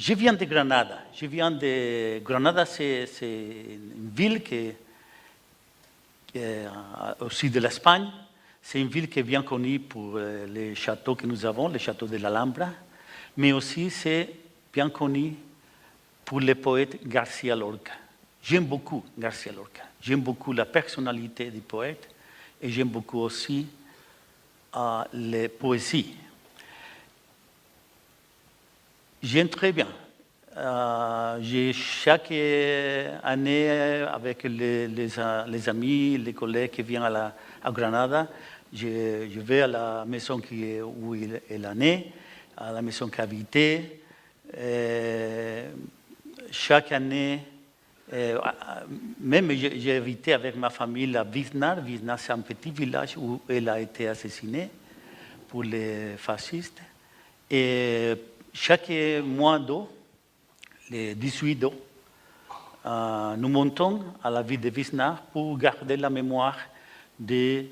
Je viens de Granada. Granada, c'est une ville qui est au sud de l'Espagne. C'est une ville qui est bien connue pour les châteaux que nous avons, les châteaux de l'Alhambra, mais aussi c'est bien connu pour le poète García Lorca. J'aime beaucoup García Lorca. J'aime beaucoup la personnalité du poète et j'aime beaucoup aussi les poésies. J'aime très bien. Chaque année, avec les amis, les collègues qui viennent à Granada, je vais à la maison où il est né, à la maison qu'il a habité. Chaque année, même j'ai habité avec ma famille à Viznar. Viznar, c'est un petit village où elle a été assassinée pour les fascistes. Et chaque mois d'eau, le 18 d'eau, nous montons à la ville de Viznar pour garder la mémoire de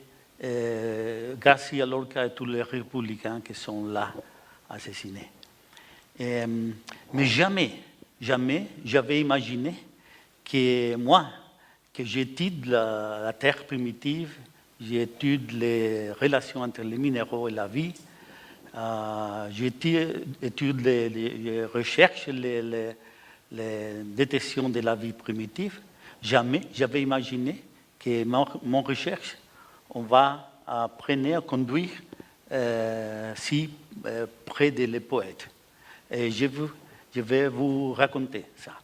García Lorca et tous les républicains qui sont là, assassinés. Mais jamais j'avais imaginé que moi, que j'étudie la terre primitive, j'étudie les relations entre les minéraux et la vie, j'étudie les recherches, les détections de la vie primitive. Jamais j'avais imaginé que mon recherche, on va apprendre à conduire près des poètes. Et je vais vous raconter ça.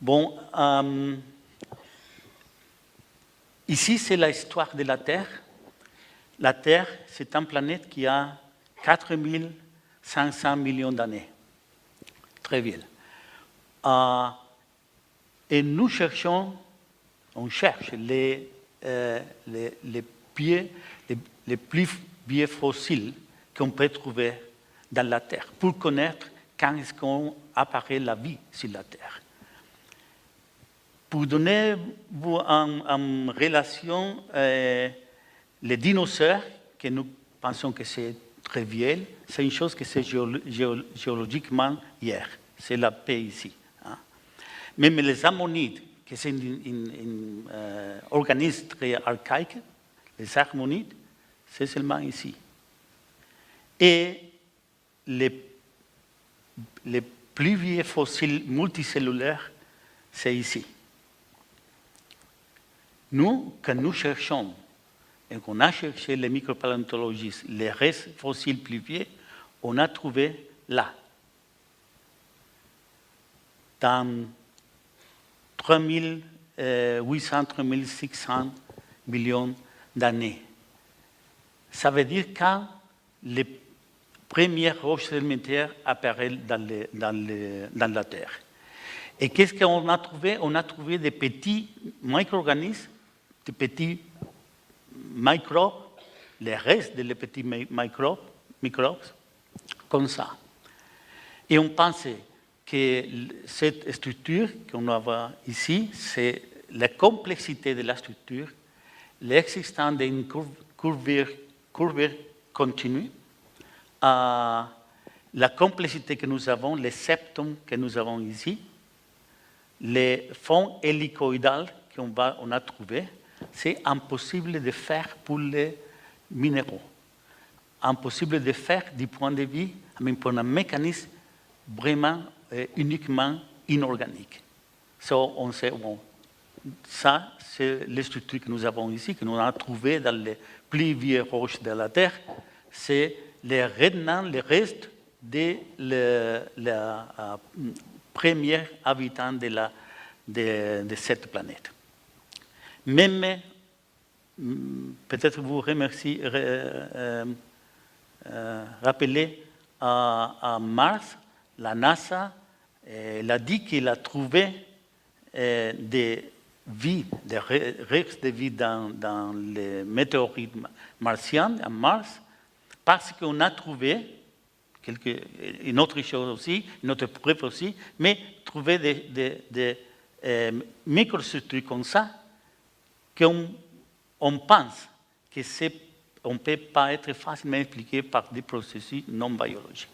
Bon, ici, c'est l'histoire de la Terre. La Terre, c'est une planète qui a 4500 millions d'années. Très bien. Et nous cherchons, on cherche les plus vieux fossiles qu'on peut trouver dans la Terre pour connaître quand est-ce qu'on apparaît la vie sur la Terre. Pour donner vous en relation les dinosaures, que nous pensons que c'est très vieux, c'est une chose que c'est géologiquement hier. C'est la paix ici. Hein. Même les ammonites, que c'est un organisme très archaïque, les ammonites, c'est seulement ici. Et les plus vieux fossiles multicellulaires, c'est ici. Nous, quand nous cherchons, et qu'on a cherché les micropaléontologistes, les restes fossiles plus vieux, on a trouvé là, dans 3800-3600 millions d'années. Ça veut dire quand les premières roches sédimentaires apparaissent dans la Terre. Et qu'est-ce qu'on a trouvé? On a trouvé des petits micro-organismes, des petits microbes, les restes des petits microbes, comme ça. Et on pensait que cette structure qu'on a ici, c'est la complexité de la structure, l'existence d'une courbure continue, la complexité que nous avons, les septums que nous avons ici, les fonds hélicoïdales qu'on a trouvés, c'est impossible de faire pour les minéraux. Impossible de faire du point de vue, mais pour un mécanisme vraiment uniquement inorganique. On sait, bon, ça, c'est les structures que nous avons ici, que nous avons trouvées dans les plus vieilles roches de la Terre. C'est les restes des premiers habitants de cette planète. Même, peut-être vous rappelez à Mars, la NASA, elle a dit qu'il a trouvé des restes de vie dans les météorites martiennes, à Mars, parce qu'on a trouvé une autre chose aussi, une autre preuve aussi, mais trouver des microstructures comme ça, qu'on pense qu'on ne peut pas être facilement expliqué par des processus non biologiques.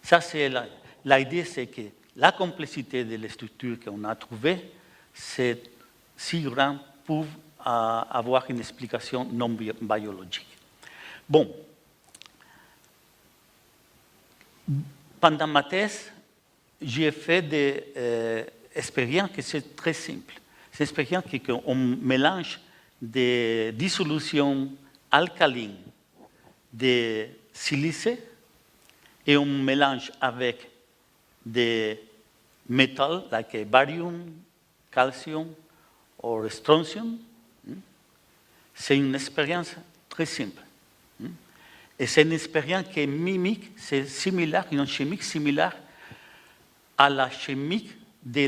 Ça, c'est l'idée, c'est que la complexité de la structure qu'on a trouvée, c'est si grand pour avoir une explication non biologique. Bon. Pendant ma thèse, j'ai fait des expériences qui sont très simples. C'est une expérience qu'on mélange des dissolutions alcalines de silice et on mélange avec des métaux, like barium, calcium ou strontium. C'est une expérience très simple. Et c'est une expérience qui est mimique, c'est similaire, une chimique similaire à la chimique de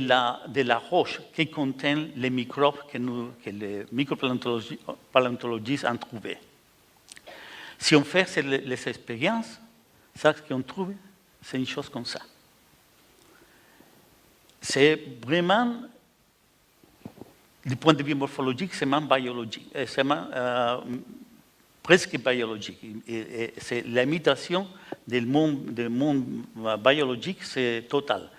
la roche qui contient les microbes que les micropaléontologistes ont trouvés. Si on fait les expériences, ça qu'on trouve, c'est une chose comme ça. C'est vraiment, du point de vue morphologique, c'est même biologique, c'est même, presque biologique. Et c'est l'imitation du monde biologique, c'est total.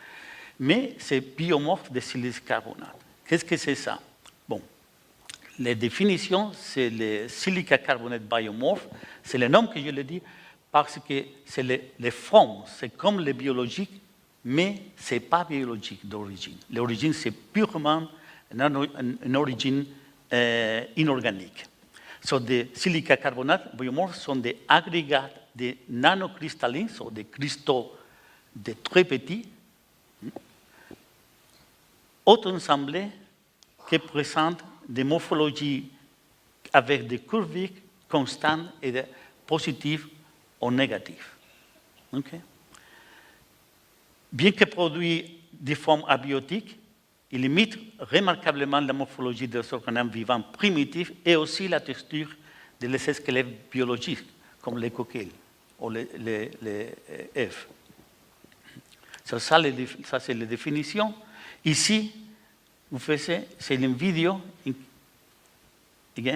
Mais c'est biomorphe de silice carbonate. Qu'est-ce que c'est ça? Bon, les définitions, c'est le silicacarbonate biomorphe. C'est le nom que je le dis parce que c'est les formes, c'est comme le biologique, mais ce n'est pas biologique d'origine. L'origine, c'est purement une origine inorganique. Des silicacarbonates biomorphes sont des agrégats de nanocristallines, des cristaux de très petits, auto-assemblés qui présentent des morphologies avec des curves constantes et positives ou négatives. Okay? Bien que produit des formes abiotiques, il imite remarquablement la morphologie des organismes vivants primitifs et aussi la texture des squelettes biologiques, comme les coquilles ou les œufs. Ça, c'est la définition. Ici, c'est une vidéo, je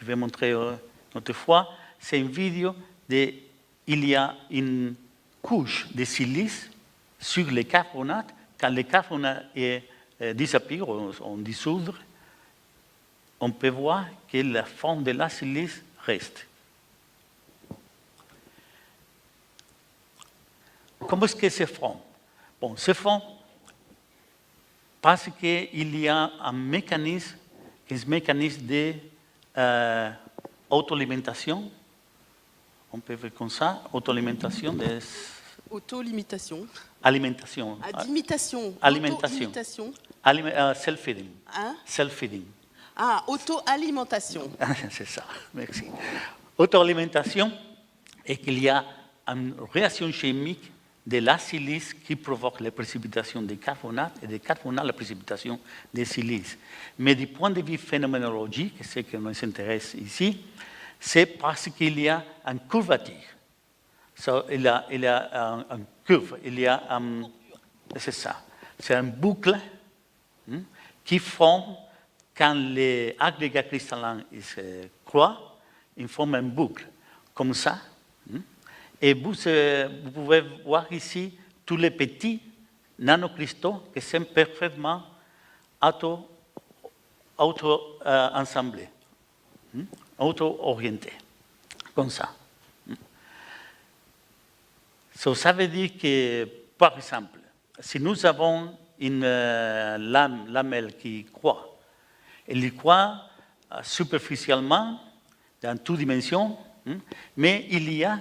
vais montrer une autre fois, c'est une vidéo il y a une couche de silice sur les carbonates. Quand les carbonates disparaissent ou dissoudent, on peut voir que la forme de la silice reste. Comment est-ce que se forme? Bon, se forme parce qu'il y a un mécanisme qui est un mécanisme d'auto-alimentation. On peut faire comme ça, auto-alimentation. Auto-limitation. Alimentation. D'imitation. Alimentation. Self-feeding. Hein? Self-feeding. Ah, auto-alimentation. C'est ça, merci. Auto-alimentation est qu'il y a une réaction chimique de la silice qui provoque la précipitation des carbonates et des carbonates la précipitation des silices. Mais du point de vue phénoménologique, c'est ce qui nous intéresse ici, c'est parce qu'il y a une curvature. Il y a une curve, c'est ça. C'est une boucle qui forme, quand les agrégats cristallins se croisent, ils forment une boucle, comme ça. Et vous pouvez voir ici tous les petits nanocristaux qui sont parfaitement auto-assemblés, auto-orientés, comme ça. Ça veut dire que, par exemple, si nous avons une lamelle qui croît, elle croît superficiellement, dans toutes dimensions, mais il y a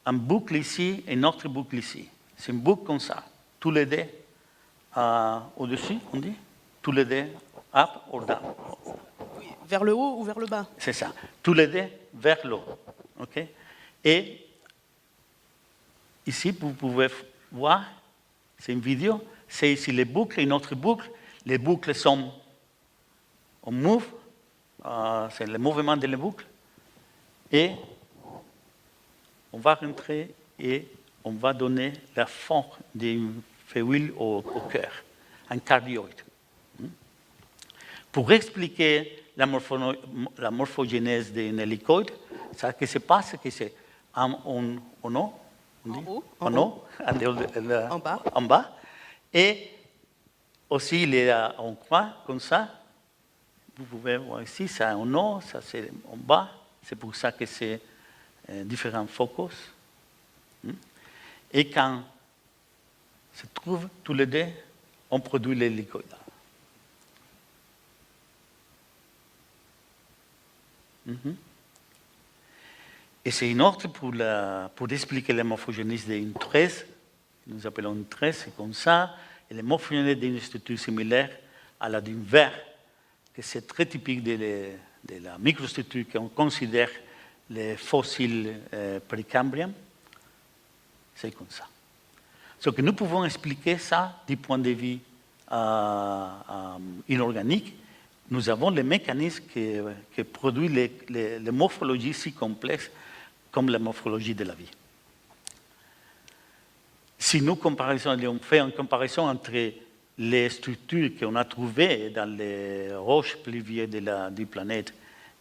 une boucle ici et une autre boucle ici. C'est une boucle comme ça. Tous les deux au-dessus, on dit? Tous les deux up or down. Oui, vers le haut ou vers le bas? C'est ça. Tous les deux vers le haut. Okay? Et ici, vous pouvez voir, c'est une vidéo, c'est ici les boucles, une autre boucle. Les boucles sont en move, c'est le mouvement de la boucle. Et on va rentrer et on va donner la forme d'une fécule au cœur, un cardioïde. Pour expliquer la morphogénèse d'un hélicoïde, ce qui se passe, c'est que c'est un dit haut, en haut, en bas. Et aussi, il est en croix, comme ça. Vous pouvez voir ici, c'est en haut, ça c'est en bas. C'est pour ça que c'est différents focus. Et quand se trouvent tous les deux, on produit l'hélicoïde. Et c'est une autre pour expliquer la morphogénèse d'une tresse. Nous appelons une tresse, c'est comme ça. Et la morphogénèse d'une structure similaire à la d'une verre, que c'est très typique de la microstructure qu'on considère les fossiles précambriens. C'est comme ça. Donc, nous pouvons expliquer ça du point de vue inorganique. Nous avons les mécanismes qui produisent les morphologies si complexes comme la morphologie de la vie. Si nous on fait une comparaison entre les structures qu'on a trouvées dans les roches pluviales du planète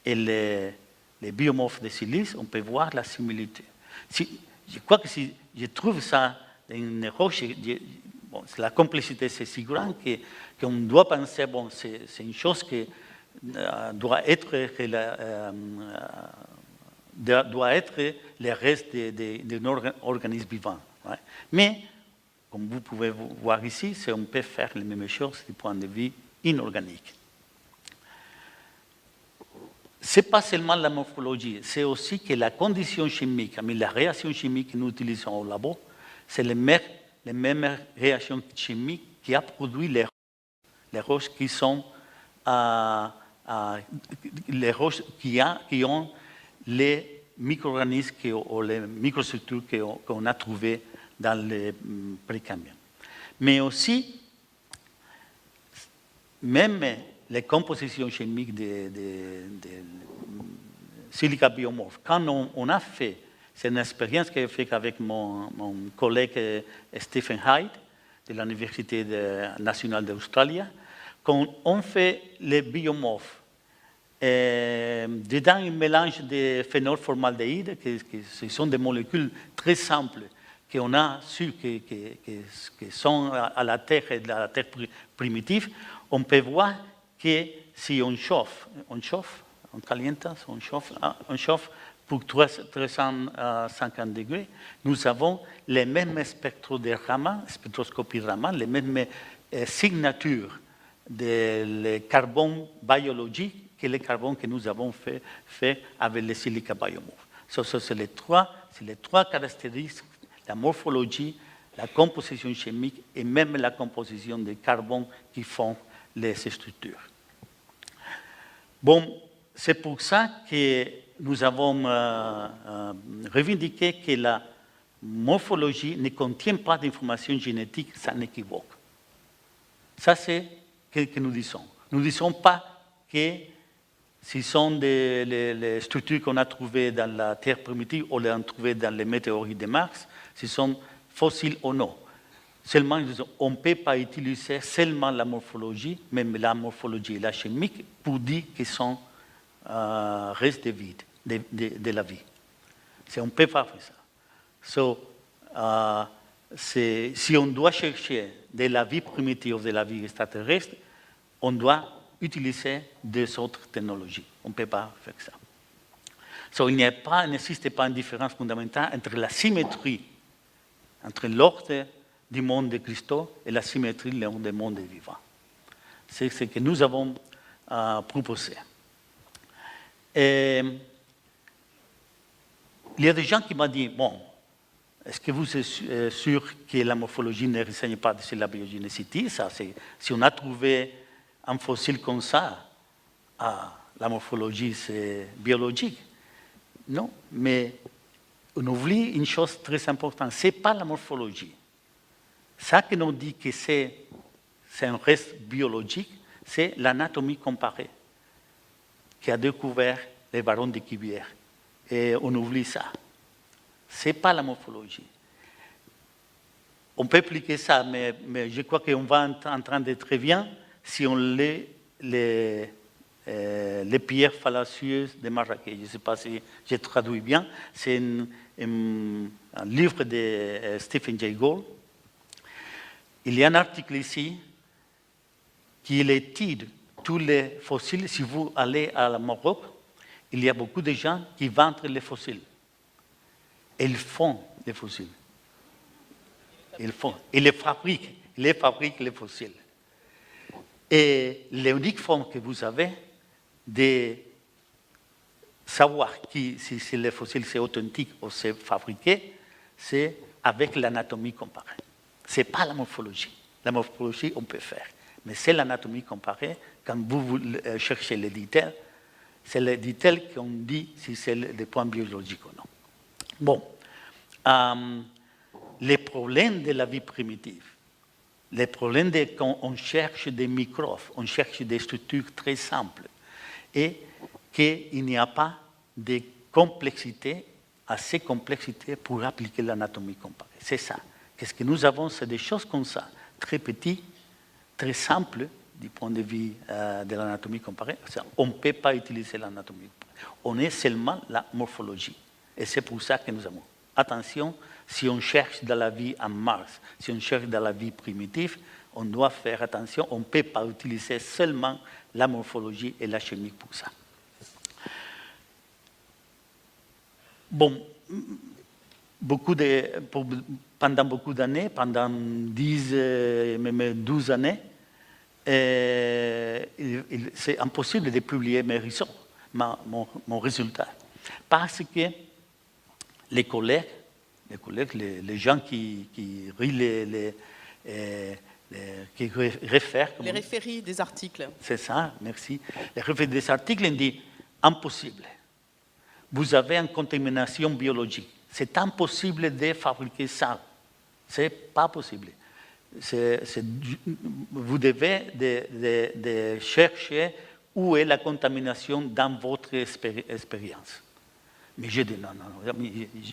et les biomorphes de silice, on peut voir la similitude. Je crois que si je trouve ça dans une roche, la complexité c'est si grande qu'on doit penser, c'est une chose qui doit être le reste d'un organisme vivant. Ouais. Mais, comme vous pouvez voir ici, on peut faire les mêmes choses du point de vue inorganique. Ce n'est pas seulement la morphologie, c'est aussi que la condition chimique, mais la réaction chimique que nous utilisons au labo, c'est les mêmes réactions chimiques qui ont produit les roches qui sont les roches qui ont les micro-organismes ou les microstructures qu'on a trouvées dans les précambriens. Mais aussi, même les compositions chimiques des silica biomorphes, quand on a fait, c'est une expérience que j'ai faite avec mon collègue Stephen Hyde de l'Université nationale d'Australie, quand on fait les biomorphes dedans un mélange de phénolformaldéhyde, qui sont des molécules très simples, qu'on a su qui sont à la Terre et à la Terre primitive, on peut voir que si on chauffe, on caliente, on chauffe pour 350 degrés, nous avons les mêmes spectres de Raman, spectroscopie Raman, les mêmes signatures de carbone biologique que le carbone que nous avons fait avec les silica biomorphes. C'est les trois caractéristiques, la morphologie, la composition chimique et même la composition des carbones qui font les structures. Bon, c'est pour ça que nous avons revendiqué que la morphologie ne contient pas d'informations génétiques sans équivoque. Ça, c'est ce que nous disons. Nous ne disons pas que ce sont les structures qu'on a trouvées dans la Terre primitive ou les a trouvées dans les météorites de Mars, ce sont fossiles ou non. Seulement, on ne peut pas utiliser seulement la morphologie, même la morphologie et la chimique, pour dire qu'ils sont restes vides de la vie. On ne peut pas faire ça. Si on doit chercher de la vie primitive ou de la vie extraterrestre, on doit utiliser des autres technologies. On ne peut pas faire ça. Il n'existe pas une différence fondamentale entre la symétrie entre l'ordre du monde des cristaux et la symétrie du monde des vivants. C'est ce que nous avons proposé. Et il y a des gens qui m'ont dit, bon, est-ce que vous êtes sûr que la morphologie ne renseigne pas sur la biogénécité? Si on a trouvé un fossile comme ça, la morphologie, c'est biologique. Non, mais on oublie une chose très importante, ce n'est pas la morphologie. Ça qui nous dit que c'est un reste biologique, c'est l'anatomie comparée qui a découvert les barons de Cuvier. Et on oublie ça. Ce n'est pas la morphologie. On peut expliquer ça, mais je crois qu'on va en train de très bien si on lit les pierres fallacieuses de Marrakech. Je ne sais pas si j'ai traduit bien. C'est un livre de Stephen Jay Gould. Il y a un article ici qui étudie tous les fossiles. Si vous allez à Maroc, il y a beaucoup de gens qui vendent les fossiles. Ils font les fossiles. Ils les fabriquent les fossiles. Et l'unique forme que vous avez de savoir si le fossile c'est authentique ou c'est fabriqué, c'est avec l'anatomie comparée. Ce n'est pas la morphologie. La morphologie, on peut faire. Mais c'est l'anatomie comparée. Quand vous cherchez les détails, c'est les détails qu'on dit si c'est des points biologiques ou non. Bon. Les problèmes de la vie primitive, les problèmes de quand on cherche des microbes, on cherche des structures très simples et qu'il n'y a pas de complexité, assez complexité pour appliquer l'anatomie comparée. C'est ça. Qu'est-ce que nous avons? C'est des choses comme ça, très petites, très simples du point de vue de l'anatomie comparée. On ne peut pas utiliser l'anatomie comparée. On est seulement la morphologie. Et c'est pour ça que nous avons. Attention, si on cherche dans la vie en Mars, si on cherche dans la vie primitive, on doit faire attention. On ne peut pas utiliser seulement la morphologie et la chimie pour ça. Bon, pendant beaucoup d'années, pendant 10, même 12 années, c'est impossible de publier mon résultat. Parce que les collègues, les gens qui réfèrent... Les référies des articles. C'est ça, merci. Les référies des articles, ils disent impossible. Vous avez une contamination biologique. C'est impossible de fabriquer ça. Ce n'est pas possible. Vous devez de chercher où est la contamination dans votre expérience. Mais je dis non,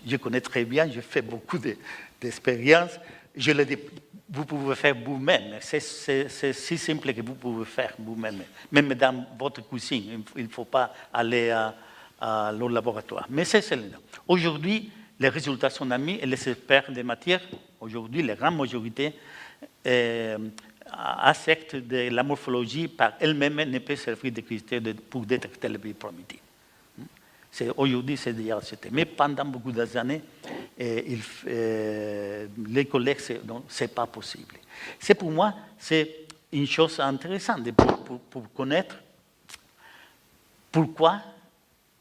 je connais très bien, j'ai fait beaucoup d'expériences. Je le dis, vous pouvez faire vous-même. C'est si simple que vous pouvez faire vous-même. Même dans votre cuisine, il ne faut pas aller à leur laboratoire. Mais c'est cela. Aujourd'hui, les résultats sont amis et les experts des matières, aujourd'hui, la grande majorité, acceptent de la morphologie par elle-même ne peut servir de critère pour détecter la vie primitive. Aujourd'hui, c'est déjà accepté. Mais pendant beaucoup d'années, les collègues, ce n'est pas possible. C'est pour moi, c'est une chose intéressante pour connaître pourquoi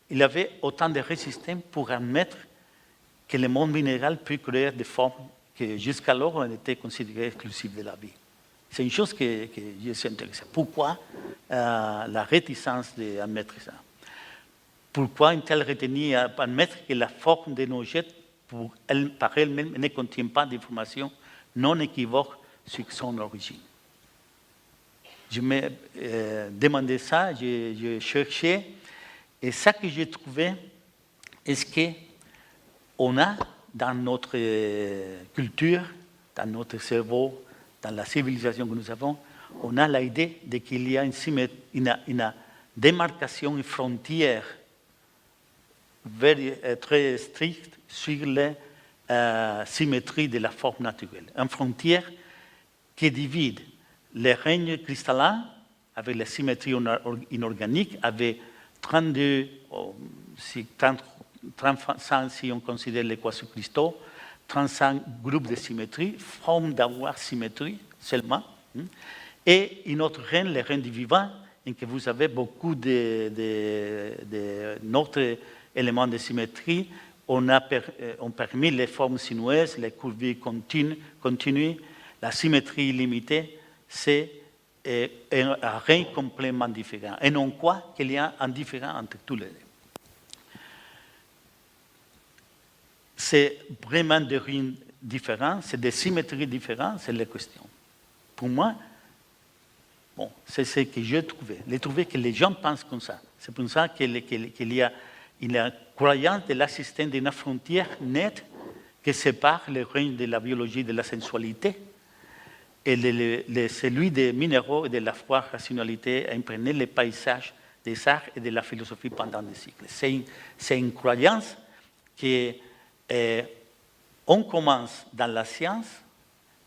il y avait autant de résistance pour admettre que le monde minéral peut créer des formes que jusqu'alors ont été considérées exclusives de la vie. C'est une chose que je suis intéressé. Pourquoi la réticence d'admettre ça? Pourquoi une telle retenue à admettre que la forme de nos jets par elle-même ne contient pas d'informations non équivoques sur son origine? Je me demandais ça, je cherchais, et ça que j'ai trouvé, est-ce qu'on a dans notre culture, dans notre cerveau, dans la civilisation que nous avons, on a l'idée qu'il y a une démarcation, une frontière très stricte sur la symétrie de la forme naturelle. Une frontière qui divise les règnes cristallins avec la symétrie inorganique, avec 32, 35 si on considère les quasi-cristaux, 35 groupes de symétrie, forme d'avoir symétrie seulement, et une autre règne, le règne du vivant, en que vous avez beaucoup d'autres éléments de symétrie. On permis les formes sinueuses, les courbes continues, la symétrie illimitée, c'est un règne complètement différent. Et non quoi qu'il y a un différent entre tous les deux. C'est vraiment des règnes différents, c'est des symétries différentes, c'est la question. Pour moi, c'est ce que j'ai trouvé. J'ai trouvé que les gens pensent comme ça. C'est pour ça qu'il y a une croyance de l'existence d'une frontière nette qui sépare le règne de la biologie et de la sensualité et celui des minéraux et de la foi rationalité à imprégner les paysages des arts et de la philosophie pendant des siècles. C'est une croyance qu'on commence dans la science,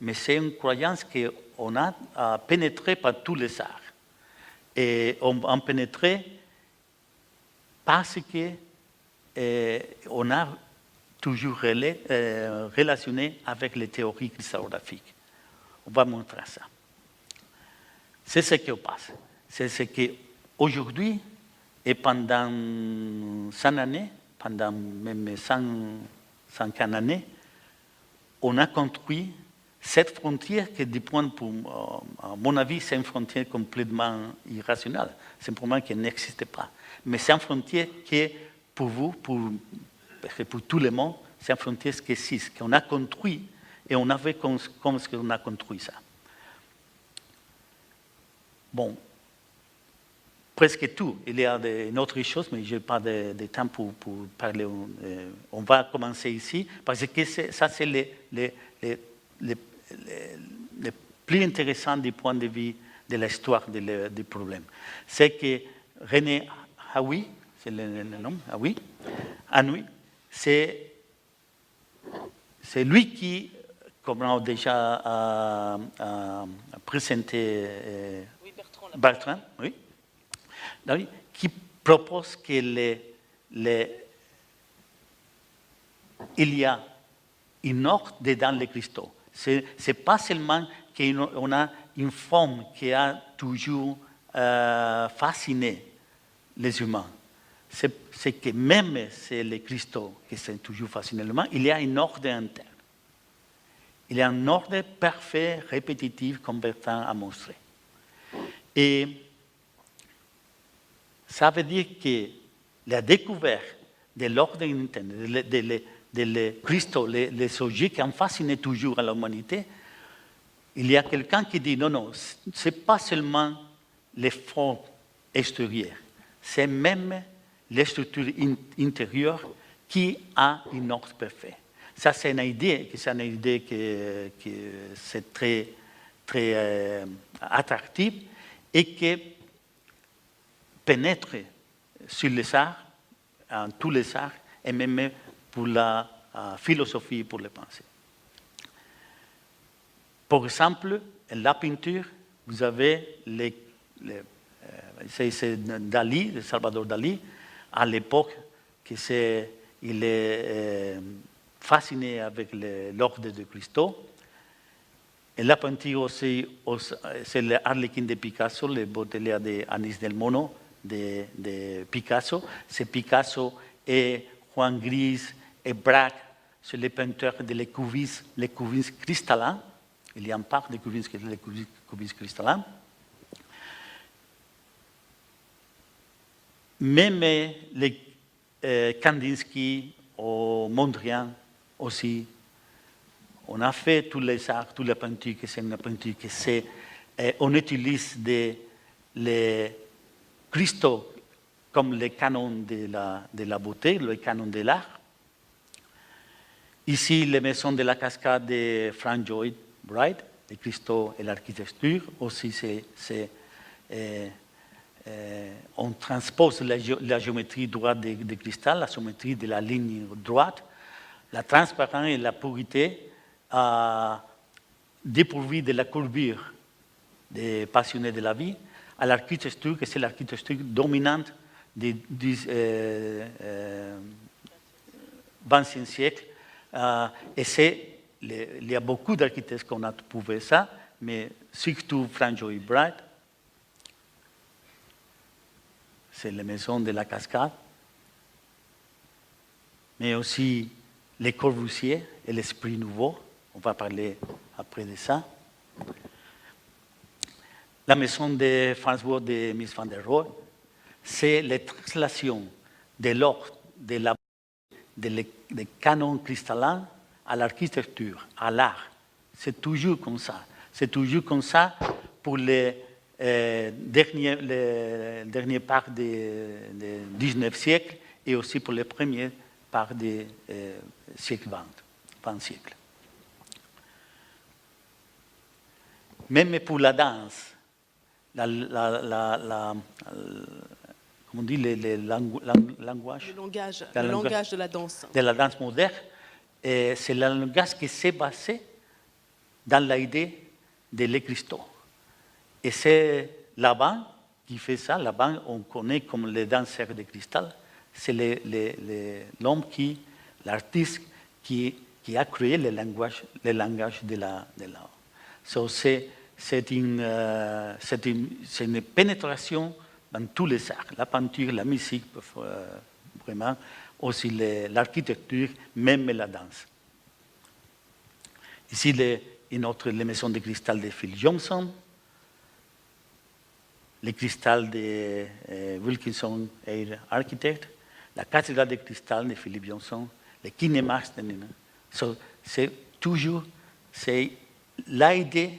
mais c'est une croyance qu'on a pénétrée par tous les arts. Et on a pénétré parce qu'on a toujours relationné avec les théories cristallographiques. On va montrer ça. C'est ce qui se passe. C'est ce qu'aujourd'hui, et pendant 100 années, pendant même 150 années, on a construit cette frontière qui, du point à mon avis, c'est une frontière complètement irrationnelle. Simplement qu'elle n'existe pas. Mais c'est une frontière qui est, pour vous, pour tout le monde, c'est une frontière qui existe, qu'on a construit, et on a vu comment on a construit ça. Bon, presque tout. Il y a une autre chose, mais je n'ai pas de temps pour parler. On va commencer ici, parce que ça, c'est le plus intéressant du point de vue de l'histoire du problème. C'est que René Haüy, c'est le nom, Haüy, c'est lui qui, comme on a déjà présenté Bertrand, oui, qui propose qu'il y a une ordre dedans les cristaux. Ce n'est pas seulement qu'on a une forme qui a toujours fasciné les humains. C'est que même c'est les cristaux qui sont toujours fascinés les humains, il y a une ordre interne. Il y a un ordre parfait, répétitif, comme Bertrand a montré. Et ça veut dire que la découverte de l'ordre interne, des cristaux, les objets qui ont fasciné toujours à l'humanité, il y a quelqu'un qui dit non, ce n'est pas seulement les formes extérieures, c'est même les structures intérieures qui a une ordre parfaite. Ça, c'est une idée qui c'est très, très attractive et qui pénètre sur les arts, en tous les arts, et même pour la philosophie, pour les pensées. Par exemple, la peinture, vous avez c'est Dali, Salvador Dali, à l'époque, il est fasciné avec l'ordre de cristaux. Et la peinture aussi, c'est l'Arlequin de Picasso, le Baudelaire de Anis del Mono de Picasso. C'est Picasso et Juan Gris et Braque, c'est les peinteurs de les cubistes cristallins. Il y a une part de cubistes qui est les cubistes cristallins. Même les Kandinsky ou Mondrian aussi, on a fait tous les arts, toutes les peintures, que c'est une peinture que c'est, on utilise les cristaux comme les canons de la beauté, le canon de l'art. Ici, les maisons de la cascade de Frank Lloyd Wright, les cristaux et l'architecture. Aussi, on transpose la géométrie droite des cristals, la géométrie de la ligne droite, la transparence et la pureté dépourvue de la courbure des passionnés de la vie, à l'architecture, que c'est l'architecture dominante du XXe siècle. Et il y a beaucoup d'architectes qui ont prouvé ça, mais surtout Frank Lloyd Wright, c'est la maison de la cascade, mais aussi les Corbusier et l'Esprit nouveau. On va parler après de ça. La maison de Farnsworth de Mies van der Rohe, c'est la translation de l'ordre, des canons cristallins à l'architecture, à l'art. C'est toujours comme ça. C'est toujours comme ça pour les dernières parts du XIXe siècle et aussi pour les premières parts du siècle XX siècle. Même pour la danse, comme on dit, le langage. Le langage de la danse. De la danse moderne. Et c'est le langage qui s'est basé dans l'idée de Le Christo. Et c'est Laban qui fait ça. Laban, on connaît comme le danseur de cristal. C'est l'homme l'artiste qui a créé le langage de la. So, c'est une pénétration dans tous les arts, la peinture, la musique, vraiment, aussi l'architecture, même la danse. Ici, les maisons de cristal de Phil Johnson, les cristals de Wilkinson Air Architect, la cathédrale de cristal de Philip Johnson, les kinémas de Nina. So, c'est toujours l'idée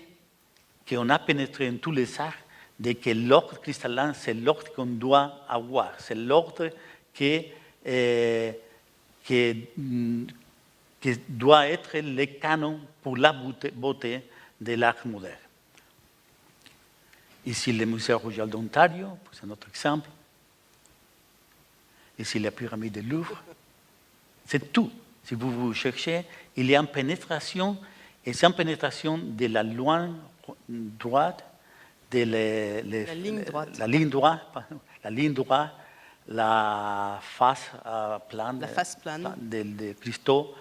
qu'on a pénétré en tous les arts de que l'ordre cristallin, c'est l'ordre qu'on doit avoir, c'est l'ordre qui doit être le canon pour la beauté de l'art moderne. Ici, le Musée royal d'Ontario, c'est un autre exemple. Ici, la pyramide de Louvre. C'est tout. Si vous cherchez, il y a une pénétration, et c'est une pénétration de la ligne droite, la ligne droite, la face plane, des cristaux,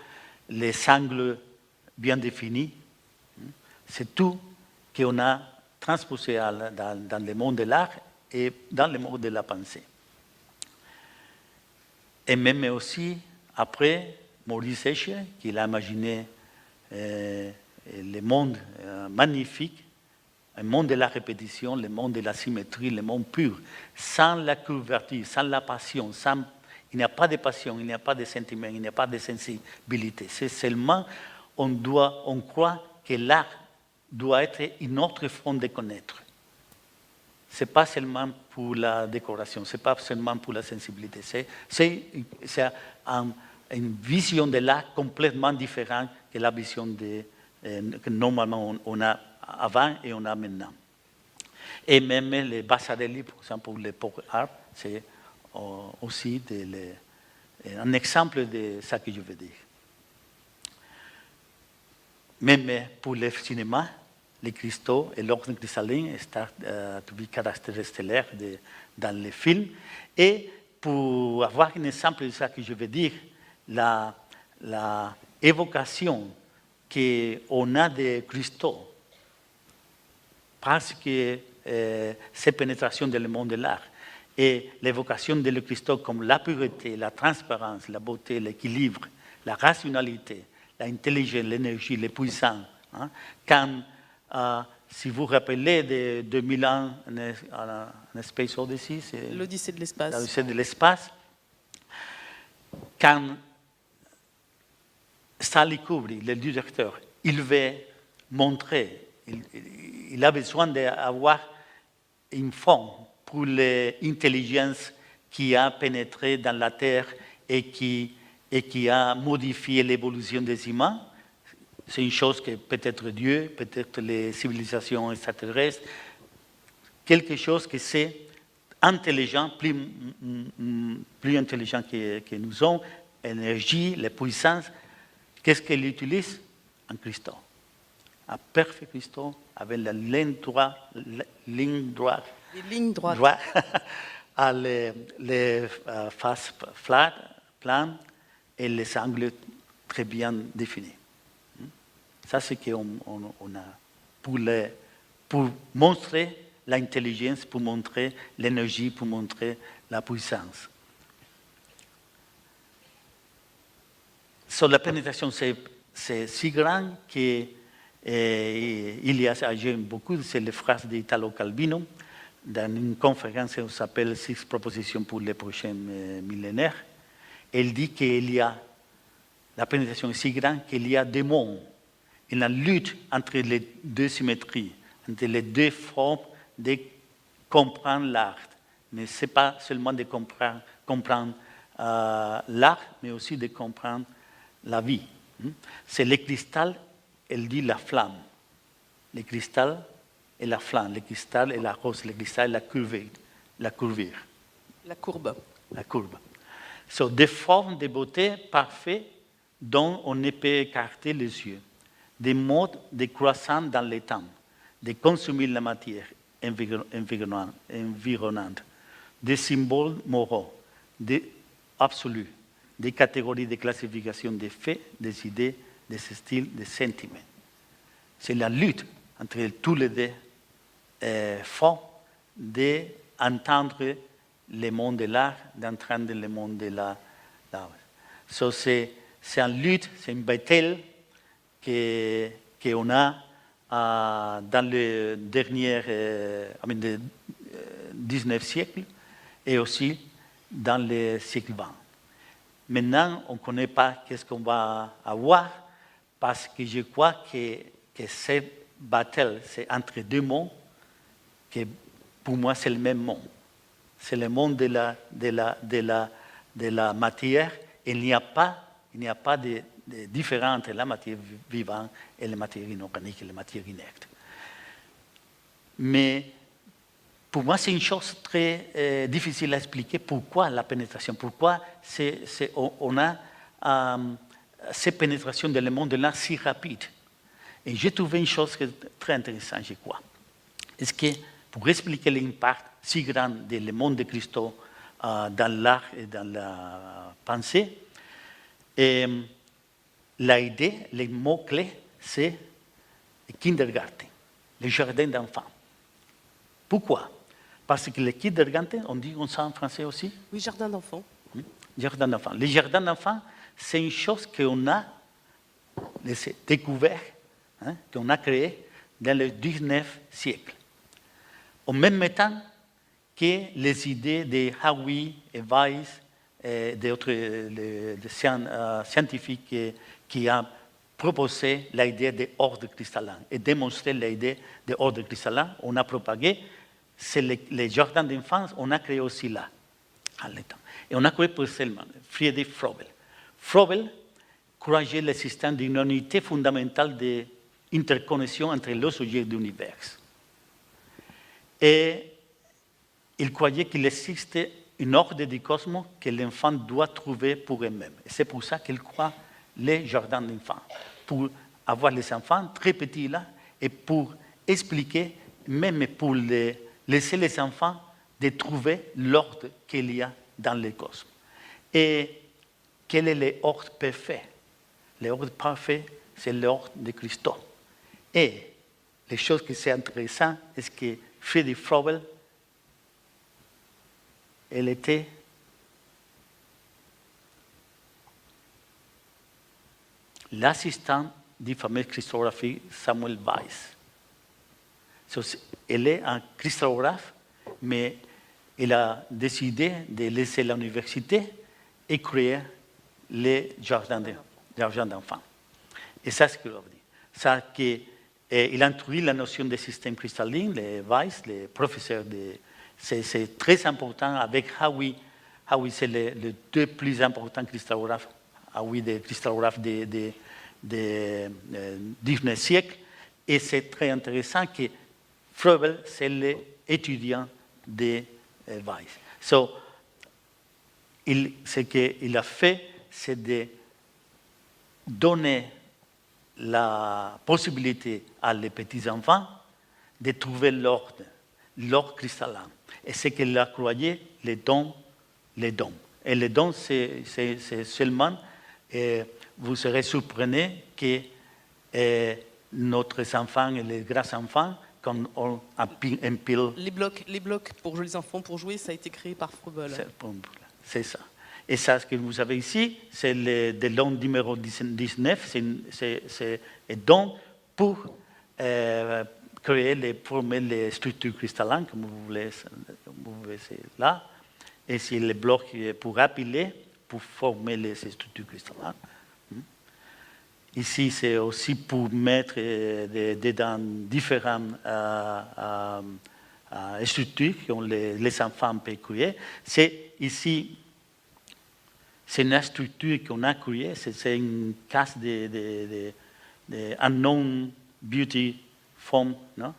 les angles bien définis. C'est tout qu'on a transposé dans le monde de l'art et dans le monde de la pensée. Et même aussi, après, Maurice Escher, qui a imaginé le monde magnifique, un monde de la répétition, le monde de la symétrie, le monde pur, sans la couverture, sans la passion, il n'y a pas de passion, il n'y a pas de sentiment, il n'y a pas de sensibilité. C'est seulement, on croit que l'art doit être une autre forme de connaître. Ce n'est pas seulement pour la décoration, ce n'est pas seulement pour la sensibilité. C'est une vision de l'art complètement différente que la vision que normalement on a avant et on a maintenant. Et même les Bassarelli, par exemple, pour le pop art, c'est aussi un exemple de ce que je veux dire. Même pour le cinéma, les cristaux et l'ordre cristallin sont des caractères stellaires dans les films. Et pour avoir un exemple de ce que je veux dire, la évocation qu'on a des cristaux, parce que c'est pénétration dans le monde de l'art, et l'évocation des cristaux comme la pureté, la transparence, la beauté, l'équilibre, la rationalité, l'intelligence, l'énergie, les puissants. Hein. Quand, si vous vous rappelez de 2000 ans, en Space Odyssey, c'est l'Odyssée de l'espace. L'Odyssée de l'espace. Quand Stanley Kubrick, le directeur, il veut montrer, il a besoin d'avoir une forme pour l'intelligence qui a pénétré dans la Terre et qui a modifié l'évolution des humains. C'est une chose que peut-être Dieu, peut-être les civilisations extraterrestres, quelque chose qui c'est intelligent, plus intelligent que nous sommes, l'énergie, la puissance. Qu'est-ce qu'il utilise? Un cristaux. Un parfait cristaux avec la ligne droite. Les lignes droites. Les faces planes et les angles très bien définis. Ça, c'est ce qu'on a pour montrer l'intelligence, pour montrer l'énergie, pour montrer la puissance. Sur la pénétration, c'est si grand qu'il y a, j'aime beaucoup, c'est les phrases d'Italo Calvino, dans une conférence qui s'appelle 6 propositions pour les prochains millénaires. Elle dit qu'il y a, la pénétration est si grande qu'il y a des mondes, une lutte entre les deux symétries, entre les deux formes de comprendre l'art. Mais ce n'est pas seulement de comprendre l'art, mais aussi de comprendre la vie. C'est le cristal, elle dit la flamme. Le cristal et la flamme, le cristal et la rose, le cristal et la curvure. La courbe. La courbe. So, des formes de beauté parfaites dont on ne peut écarter les yeux, des modes de croissance dans le temps, de consommer la matière environnante, des symboles moraux, des absolus, des catégories de classification des faits, des idées, des styles, des sentiments. C'est la lutte entre tous les deux formes d'entendre le monde de l'art, d'entendre le monde de l'art. So, c'est une lutte, c'est une bataille qu'on a dans le dernier 19e siècle et aussi dans le siècle XX. Maintenant, on ne connaît pas qu'est-ce qu'on va avoir parce que je crois que cette bataille, c'est entre deux mondes, que pour moi, c'est le même monde. C'est le monde de la matière. Il n'y a pas de différence entre la matière vivante et la matière inorganique et la matière inerte. Mais pour moi, c'est une chose très difficile à expliquer pourquoi la pénétration, pourquoi on a cette pénétration dans le monde de l'art si rapide. Et j'ai trouvé une chose très intéressante, je crois. Est-ce que pour expliquer l'impact si grand du monde des cristaux dans l'art et dans la pensée, l'idée, les mots-clés, c'est le kindergarten, le jardin d'enfants. Pourquoi? Parce que le kindergarten, on dit ça en français aussi? Oui, jardin d'enfants. Jardin d'enfants. Le jardin d'enfants, c'est une chose qu'on a découvert, qu'on a créée dans le 19e siècle. En même temps que les idées de Howie et Weiss et d'autres scientifiques qui ont proposé l'idée de ordre cristallin et démontré l'idée de ordre cristallin, on a propagé. C'est les jardins d'enfants, on a créé aussi là, en l'état. Et on a créé pour seulement Friedrich Froebel. Froebel croyait l'existence d'une unité fondamentale d'interconnexion entre les objets de l'univers. Et il croyait qu'il existait une ordre du cosmos que l'enfant doit trouver pour lui-même. Et c'est pour ça qu'il croit les jardins d'enfants, pour avoir les enfants très petits là, et pour expliquer, même pour laisser les enfants de trouver l'ordre qu'il y a dans le cosmos. Et quel est l'ordre parfait? L'ordre parfait, c'est l'ordre de Christophe. Et les choses qui sont intéressantes, c'est que Friedrich Froebel, elle était l'assistant du fameux cristallographe Samuel Weiss. Elle est un cristallographe, mais elle a décidé de laisser l'université et créer les jardins d'enfants. Et ça, c'est ce qu'il veut dire. Ça, il a introduit la notion de système cristallin, les Weiss, les professeurs c'est très important avec Howie. Howie, c'est le deux plus importants cristallographes. Howie, des cristallographes du 19e siècle. Et c'est très intéressant que Froebel, c'est l'étudiant de Weiss. So, ce qu'il a fait, c'est de donner la possibilité à les petits-enfants de trouver l'ordre cristallin. Et ce qu'il a croyé, les dons. Et les dons, c'est seulement, vous serez surpris que notre enfants et les grands-enfants, quand on empile... Les blocs pour les enfants, pour jouer, ça a été créé par Froebel. C'est ça. Et ça, ce que vous avez ici, c'est le don numéro 19, c'est un don pour former les structures cristallines, comme vous voyez là. Et c'est les blocs pour appiler, pour former ces structures cristallines. Ici, c'est aussi pour mettre dedans différentes structures que les enfants peuvent créer. C'est ici... C'est une structure qu'on a créée, c'est une case de unknown beauty form, non?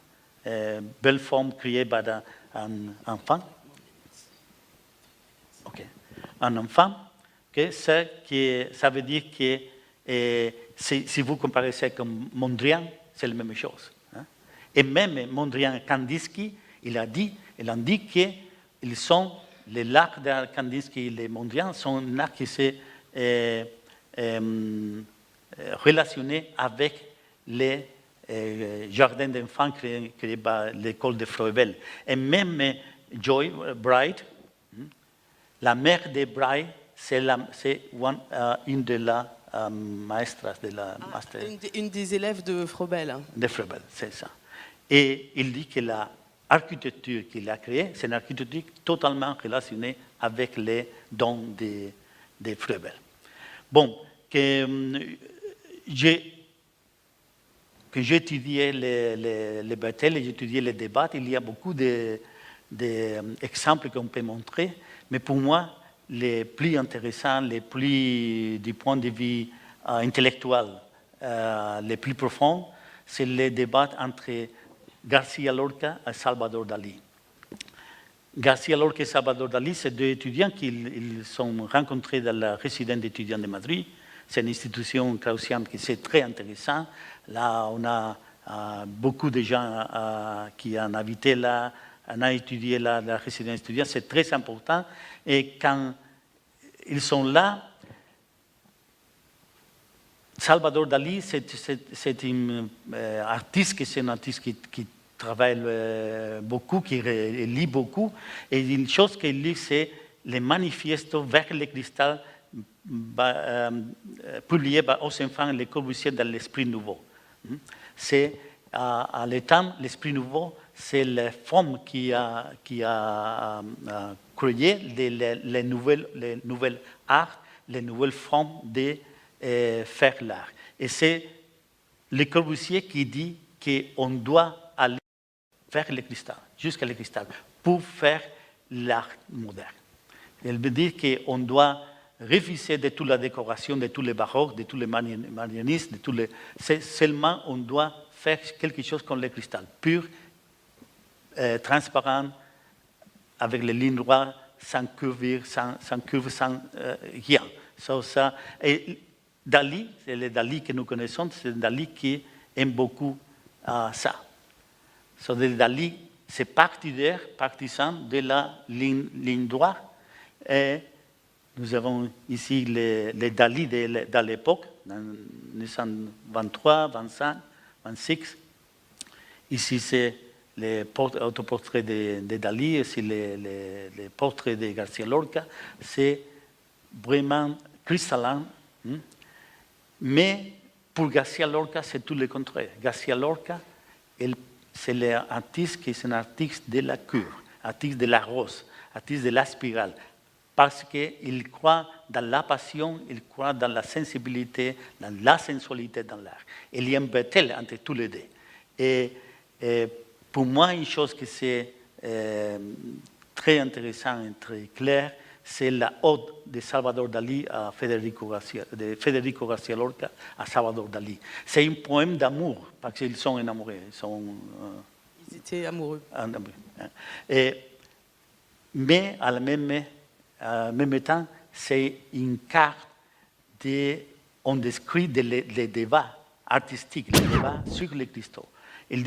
Belle forme créée par un enfant. Okay. Un enfant, okay, ça veut dire que si vous comparez ça comme Mondrian, c'est la même chose. Hein? Et même Mondrian et Kandinsky, il a dit qu'ils sont, les arts de Kandinsky et les Mondrian sont un art qui s'est relationné avec les jardins d'enfants créés par l'école de Froebel. Et même Joy Bright, la mère de Bright, c'est une de las maestras de la master. Une des élèves de Froebel. De Froebel, c'est ça. Et il dit que l'architecture qu'il a créée, c'est une architecture totalement relationnée avec les dons de Froebel. Bon, que j'ai étudié les batailles, j'ai étudié les débats, il y a beaucoup d'exemples qu'on peut montrer, mais pour moi, les plus intéressants, les plus du point de vue intellectuel, les plus profonds, c'est les débats entre Garcia Lorca et Salvador Dalí. Garcia Lorca et Salvador Dalí, c'est deux étudiants qui sont rencontrés dans la résidence d'étudiants de Madrid. C'est une institution kraussienne qui c'est très intéressant. Là, on a beaucoup de gens qui ont habité là, on a étudié là, la résidence étudiante. C'est très important. Et quand ils sont là, Salvador Dalí, c'est un artiste qui travaille beaucoup, qui lit beaucoup. Et une chose qu'il lit, c'est les manifestos vers le cristal publiés par aux enfants Le Corbusier dans l'Esprit Nouveau. C'est à l'état, l'Esprit Nouveau, c'est la forme qui a créé les nouvelles arts, les nouvelles formes de faire l'art. Et c'est Le Corbusier qui dit qu'on doit aller vers le cristal, jusqu'à le cristal, pour faire l'art moderne. Il veut dire qu'on doit refuser de toute la décoration, de tous les baroques, de tous les marianistes, seulement on doit faire quelque chose comme le cristal, pur, transparent, avec les lignes droites, sans curve, sans rien. Et Dalí, c'est le Dalí que nous connaissons, c'est Dalí qui aime beaucoup ça. Dalí, c'est partisan de la ligne droite. Et nous avons ici les Dalí de l'époque, dans 1923, 25, 26. Ici, c'est les autoportraits de Dalí, ici les portraits de Garcia Lorca. C'est vraiment cristallin. Mais pour Garcia Lorca, c'est tout le contraire. Garcia Lorca, c'est l'artiste qui est un artiste de la cure, artiste de la rose, artiste de la spirale. Parce qu'il croit dans la passion, il croit dans la sensibilité, dans la sensualité dans l'art. Il y a un battle entre tous les deux. Et pour moi, une chose qui c'est très intéressante et très claire, c'est la ode de Salvador Dalí à Federico Garcia Lorca à Salvador Dalí. C'est un poème d'amour, parce qu'ils sont enamorés. Ils étaient amoureux. Mais à la même temps, c'est une carte on décrit les débats artistiques, les débats sur les cristaux. Il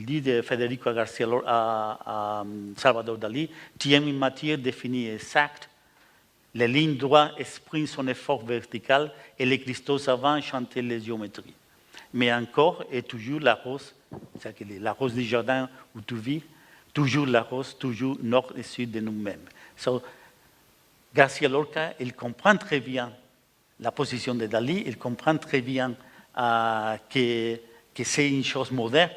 dit de Federico Garcia à Salvador Dalí, tu aimes une matière définie et exacte, les lignes droites expriment son effort vertical et les cristaux savants chantent les géométries. Mais encore et toujours la rose, c'est-à-dire la rose du jardin où tu vis, toujours la rose, toujours nord et sud de nous-mêmes. Garcia Lorca, il comprend très bien la position de Dalí, il comprend très bien que c'est une chose moderne,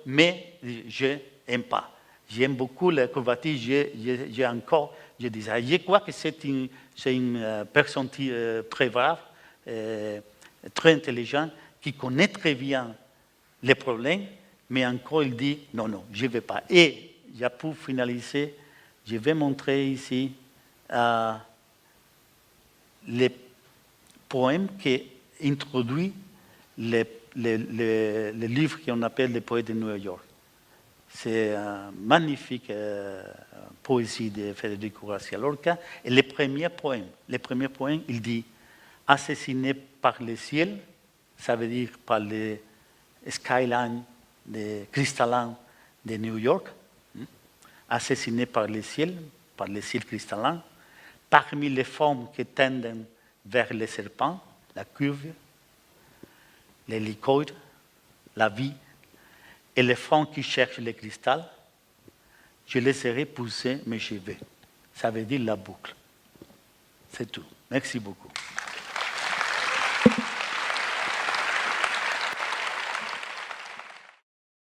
mais je n'aime pas. J'aime beaucoup la courbature, je crois que c'est une personne très brave, très intelligente, qui connaît très bien les problèmes, mais encore il dit non, je ne vais pas. Et pour finaliser, je vais montrer ici les poèmes qui introduisent les livres qu'on appelle les poètes de New York. C'est une magnifique poésie de Federico García Lorca. Et le premier poème, il dit « Assassiné par le ciel », ça veut dire par le skyline cristallin de New York, assassiné par le ciel cristallin, parmi les formes qui tendent vers le serpent, la curve, l'hélicoïde, la vie, et les fonds qui cherchent le cristal, je laisserai pousser mes cheveux. Ça veut dire la boucle. C'est tout. Merci beaucoup.